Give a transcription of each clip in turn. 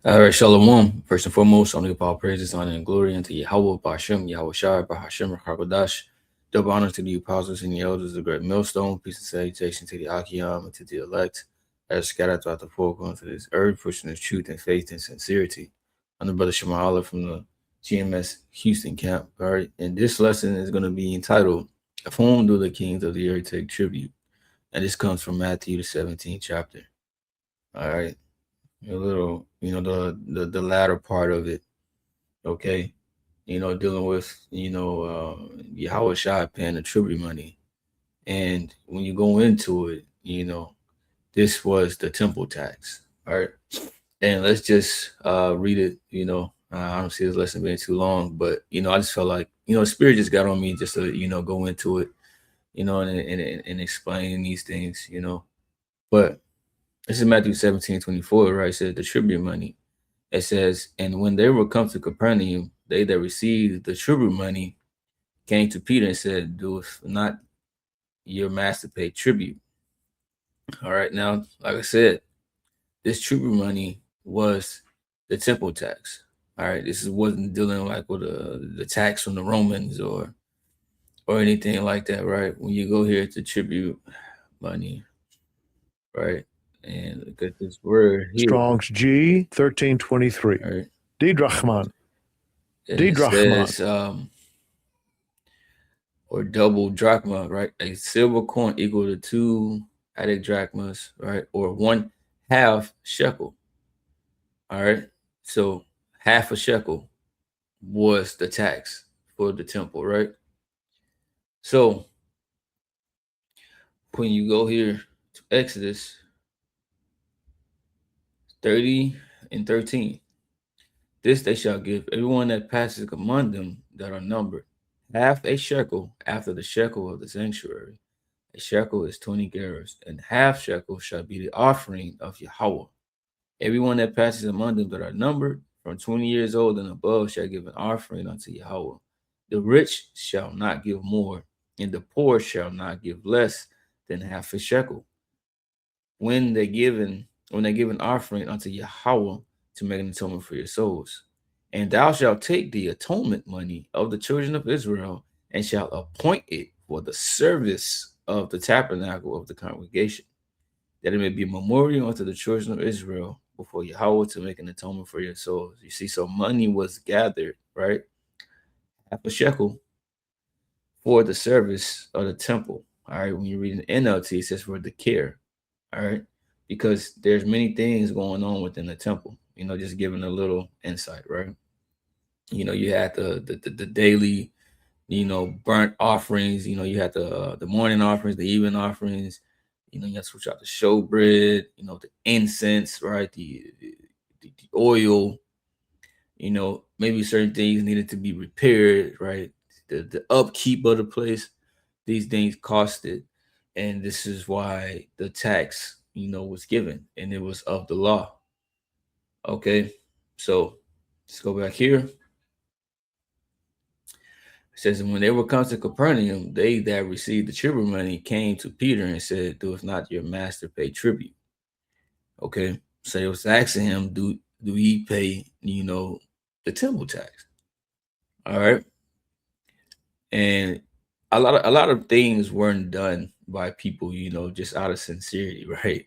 All right, Shalom. First and foremost, only all praises, honor, and glory unto Yahweh, Bashem, Yahweh Shai, Bahashem, Hakodash. Double honor to the apostles and the elders, the great millstone. Peace and salutation to the Achiam and to the elect that are scattered throughout the four corners of this earth, pushing the truth and faith and sincerity. I'm the brother Shema Allah from the GMS Houston camp. All right, and this lesson is going to be entitled, "Of whom do the kings of the earth take tribute?" And this comes from Matthew, the 17th chapter. All right. A little, the latter part of it, okay? Dealing with, Yahweh Shai paying the tribute money. And when you go into it, this was the temple tax, all right? And let's just read it, I don't see this lesson being too long, but, I just felt like, Spirit just got on me just to, go into it, and explain these things, But this is Matthew 17:24, right? It says the tribute money. It says, and when they were come to Capernaum, they that received the tribute money came to Peter and said, doeth not your master pay tribute? All right, now, like I said, this tribute money was the temple tax. All right, this wasn't dealing like with the tax from the Romans or anything like that, right? When you go here to tribute money, right? And look at this word here, Strong's G 1323. right? Didrachman. And it Didrachman. says, or double drachma, right? A silver coin equal to 2 drachmas, right? Or 1/2 shekel. All right. So half a shekel was the tax for the temple, right? So when you go here to Exodus 30 and 13, this they shall give everyone that passes among them that are numbered half a shekel after the shekel of the sanctuary. A shekel is 20 gerahs, and half shekel shall be the offering of Yahweh. Everyone that passes among them that are numbered from 20 years old and above shall give an offering unto Yahweh. The rich shall not give more, and the poor shall not give less than half a shekel. When they give an offering unto Yahweh to make an atonement for your souls. And thou shalt take the atonement money of the children of Israel and shalt appoint it for the service of the tabernacle of the congregation, that it may be a memorial unto the children of Israel before Yahweh to make an atonement for your souls. You see, so money was gathered, right? Half a shekel for the service of the temple. All right. When you read an NLT, it says for the care. All right. Because there's many things going on within the temple, just giving a little insight, right? You had the daily, burnt offerings, you had the morning offerings, the evening offerings, you have to switch out the showbread, the incense, right? The oil, maybe certain things needed to be repaired, right? The upkeep of the place, these things costed. And this is why the tax, was given, and it was of the law. Okay. So let's go back here. It says, and when they were come to Capernaum, they that received the tribute money came to Peter and said, doeth not your master pay tribute? Okay. So they was asking him, do he pay, the temple tax? All right. And a lot of things weren't done by people, just out of sincerity, right?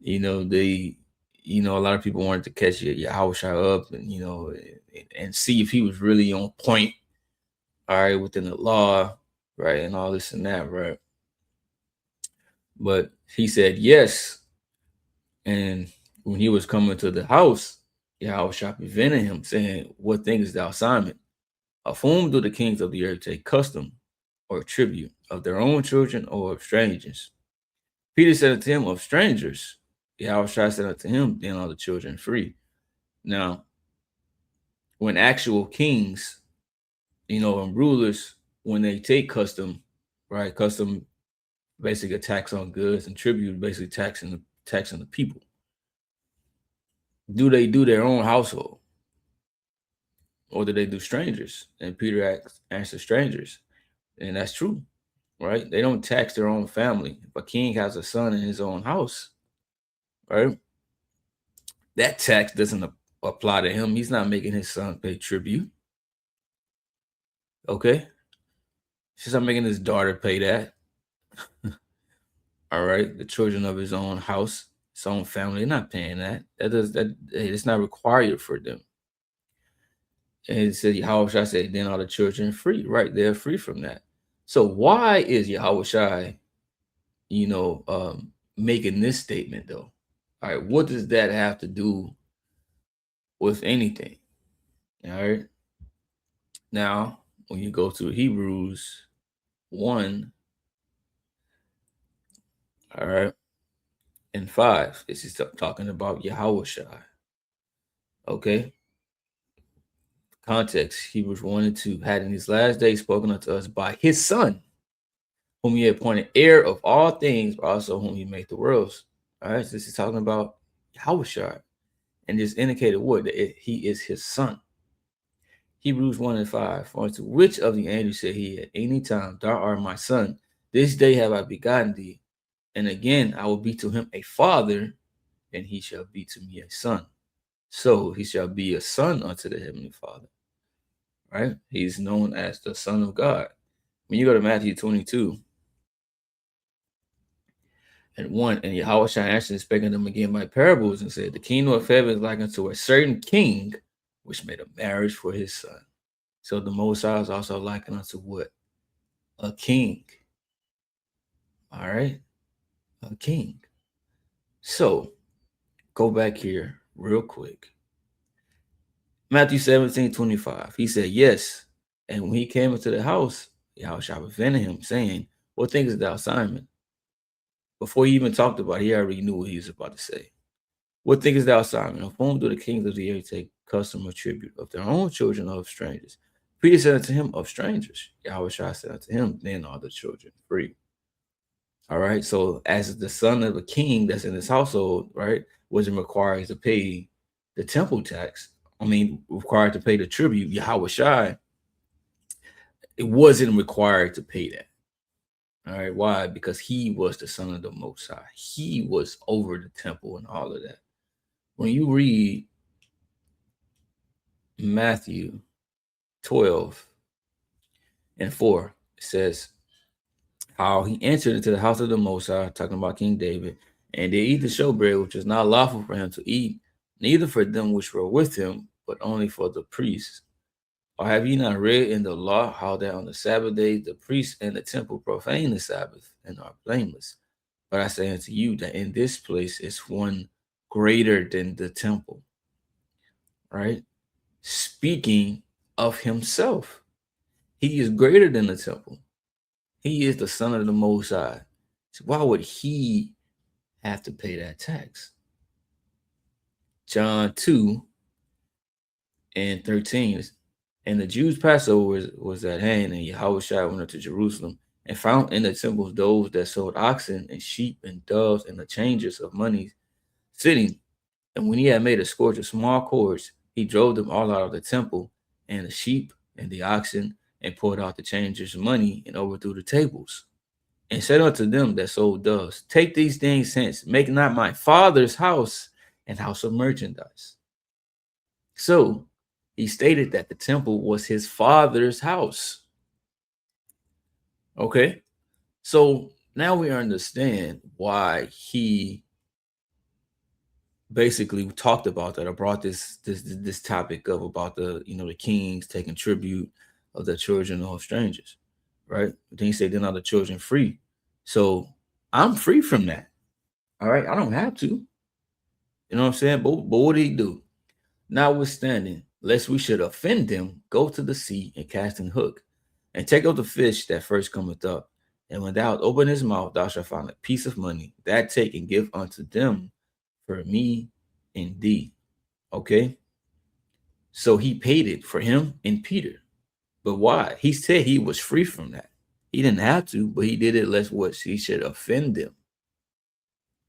They a lot of people wanted to catch your house shot up and and see if he was really on point, all right, within the law, right, and all this and that, right? But he said yes. And when he was coming to the house, Yahweh prevented him, saying, what thing is thou, Simon? Of whom do the kings of the earth take custom or tribute? Of their own children or of strangers? Peter said unto him, of strangers. Yahweh said unto him, then are the children free. Now, when actual kings, and rulers, when they take custom, right? Custom, basically a tax on goods, and tribute, basically taxing the people. Do they do their own household, or do they do strangers? And Peter answered strangers, and that's true, right? They don't tax their own family. If a king has a son in his own house, right, that tax doesn't apply to him. He's not making his son pay tribute. Okay? He's not making his daughter pay that. All right? The children of his own house, his own family, they're not paying that. It's not required for them. And it said, Yahushua said, then are the children free, right? They're free from that. So why is Yahushua, making this statement though? All right, what does that have to do with anything? All right. Now, when you go to Hebrews 1, all right, and 5, this is talking about Yahushua. Okay. Context, Hebrews 1 and 2, had in these last days spoken unto us by his son, whom he appointed heir of all things, but also whom he made the worlds. All right, so this is talking about Yahushua, and this indicated what? That he is his son. Hebrews 1 and 5, for unto which of the angels said he at any time, thou art my son, this day have I begotten thee, and again I will be to him a father, and he shall be to me a son. So he shall be a son unto the heavenly Father. Right? He's known as the Son of God. When you go to Matthew 22 and 1, and Yahushua answered, speaking to them again by parables, and said, the kingdom of heaven is like unto a certain king, which made a marriage for his son. So the Most High is also likened unto what? A king. All right? A king. So go back here real quick. Matthew 17:25. He said, yes. And when he came into the house, Yahushua prevented him, saying, what thinkest thou, Simon? Before he even talked about it, he already knew what he was about to say. What thinkest thou, Simon? Of whom do the kings of the earth take custom or tribute? Of their own children or of strangers? Peter said unto him, of strangers. Yahushua said unto him, then are the children free. All right. So as the son of a king that's in his household, right, wasn't required to pay the temple tax. Required to pay the tribute, Yahushua, it wasn't required to pay that. All right. Why? Because he was the son of the Most High. He was over the temple and all of that. When you read Matthew 12 and 4, it says how he entered into the house of the Most High, talking about King David, and they eat the showbread, which was not lawful for him to eat, neither for them which were with him, but only for the priests. Or have ye not read in the law how that on the Sabbath day the priests and the temple profane the Sabbath and are blameless? But I say unto you that in this place is one greater than the temple. Right? Speaking of himself. He is greater than the temple. He is the son of the Most High. So why would he have to pay that tax? John 2 and 13. And the Jews' Passover was at hand, and Yahushua went up to Jerusalem and found in the temples those that sold oxen and sheep and doves and the changers of money sitting. And when he had made a scourge of small cords, he drove them all out of the temple, and the sheep and the oxen, and poured out the changers' money and overthrew the tables. And said unto them that sold doves, take these things hence, make not my father's house an house of merchandise. So he stated that the temple was his father's house. Okay, so now we understand why he basically talked about that, or brought this topic up about the kings taking tribute of the children of strangers, right? Then he said, then are the children free. So I'm free from that. All right, I don't have to. You know what I'm saying? But what did he do? Notwithstanding, lest we should offend them, go to the sea and cast an hook, and take up the fish that first cometh up. And when thou open his mouth, thou shalt find a piece of money. That take and give unto them for me and thee. Okay? So he paid it for him and Peter. But why? He said he was free from that. He didn't have to, but he did it lest what he should offend them.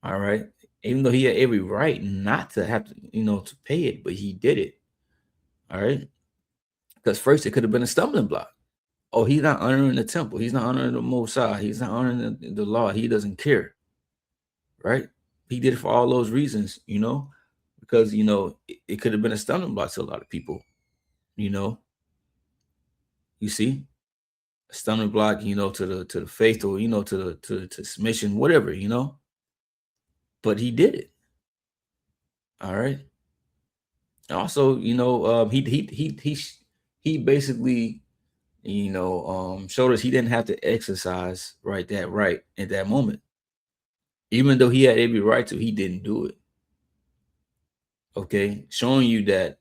All right? Even though he had every right not to have to, to pay it, but he did it. All right? Because first it could have been a stumbling block. Oh, he's not honoring the temple. He's not honoring the Most High. He's not honoring the law. He doesn't care. Right? He did it for all those reasons, we because it could have been a stumbling block to a lot of people. You see, a stumbling block, to the faith, or to submission, whatever, But he did it. All right. Also, he basically, showed us he didn't have to exercise right at that moment. Even though he had every right to, he didn't do it. Okay, showing you that,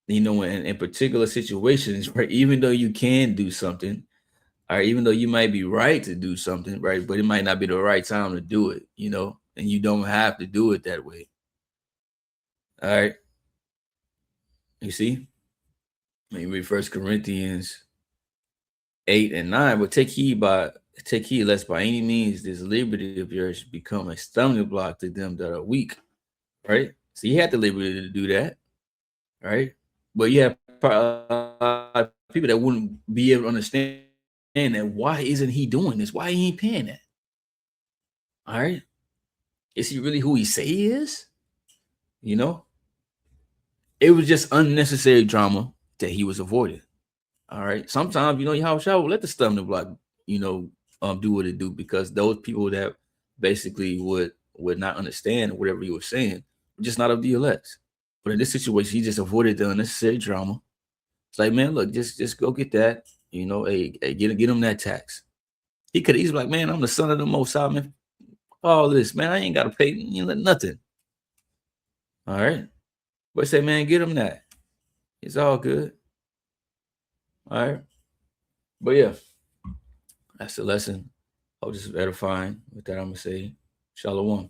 in particular situations, right, even though you can do something, or even though you might be right to do something, right, but it might not be the right time to do it, and you don't have to do it that way. All right. You see? Let me read 1 Corinthians 8 and 9. But take heed lest by any means this liberty of yours become a stumbling block to them that are weak. Right? So you had the liberty to do that. Right? But you have people that wouldn't be able to understand that. Why isn't he doing this? Why he ain't paying that? All right. Is he really who he say he is? It was just unnecessary drama that he was avoiding. All right. Sometimes, Yahushua will let the stumbling block, do what it do, because those people that basically would not understand whatever he was saying were just not of the elect. But in this situation, he just avoided the unnecessary drama. It's like, man, look, just go get that, hey, get him that tax. He could easily like, man, I'm the son of the Most High, man. All this, man, I ain't got to pay nothing. All right. But say, man, get him that. It's all good. All right. But yeah, that's the lesson. I was just edifying. With that, I'm going to say, Shalom.